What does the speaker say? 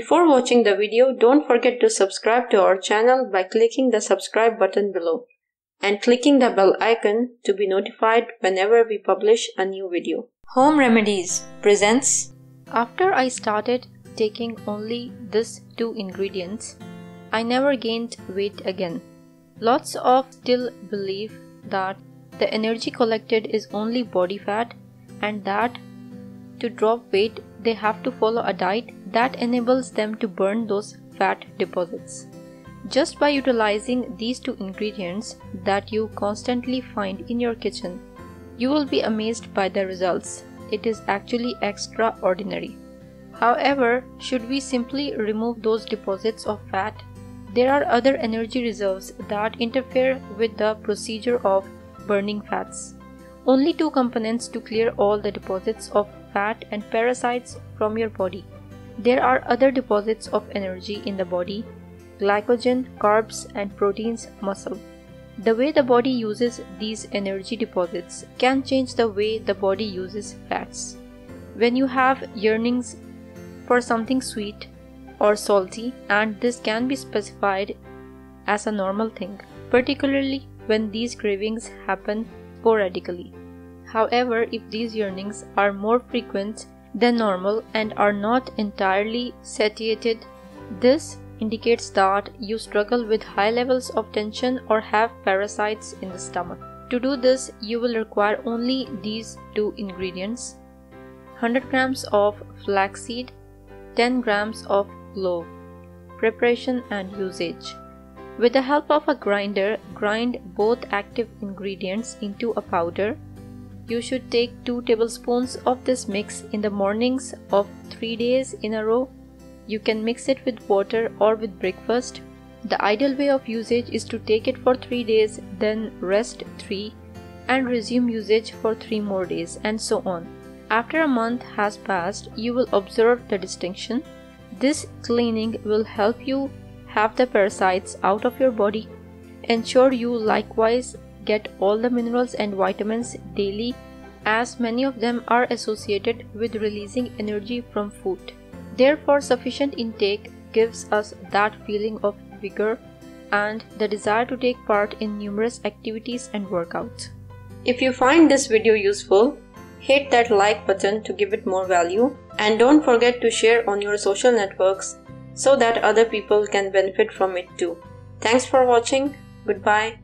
Before watching the video, don't forget to subscribe to our channel by clicking the subscribe button below and clicking the bell icon to be notified whenever we publish a new video. Home Remedies presents. After I started taking only these 2 ingredients, I never gained weight again. Lots of still believe that the energy collected is only body fat and that to drop weight they have to follow a diet that enables them to burn those fat deposits. Just by utilizing these 2 ingredients that you constantly find in your kitchen, you will be amazed by the results. It is actually extraordinary. However, should we simply remove those deposits of fat, there are other energy reserves that interfere with the procedure of burning fats. Only 2 components to clear all the deposits of fat and parasites from your body. There are other deposits of energy in the body: glycogen, carbs, and proteins, muscle. The way the body uses these energy deposits can change the way the body uses fats. When you have yearnings for something sweet or salty, and this can be specified as a normal thing, particularly when these cravings happen sporadically. However, if these yearnings are more frequent than normal and are not entirely satiated, this indicates that you struggle with high levels of tension or have parasites in the stomach. To do this, you will require only these 2 ingredients: 100 grams of flaxseed, 10 grams of clove. Preparation and usage. With the help of a grinder, grind both active ingredients into a powder. You should take 2 tablespoons of this mix in the mornings of 3 days in a row. You can mix it with water or with breakfast. The ideal way of usage is to take it for 3 days, then rest 3 and resume usage for 3 more days, and so on. After a month has passed, you will observe the distinction. This cleaning will help you have the parasites out of your body. Ensure you likewise get all the minerals and vitamins daily, as many of them are associated with releasing energy from food. Therefore, sufficient intake gives us that feeling of vigor and the desire to take part in numerous activities and workouts. If you find this video useful, hit that like button to give it more value, and don't forget to share on your social networks so that other people can benefit from it too. Thanks for watching. Goodbye.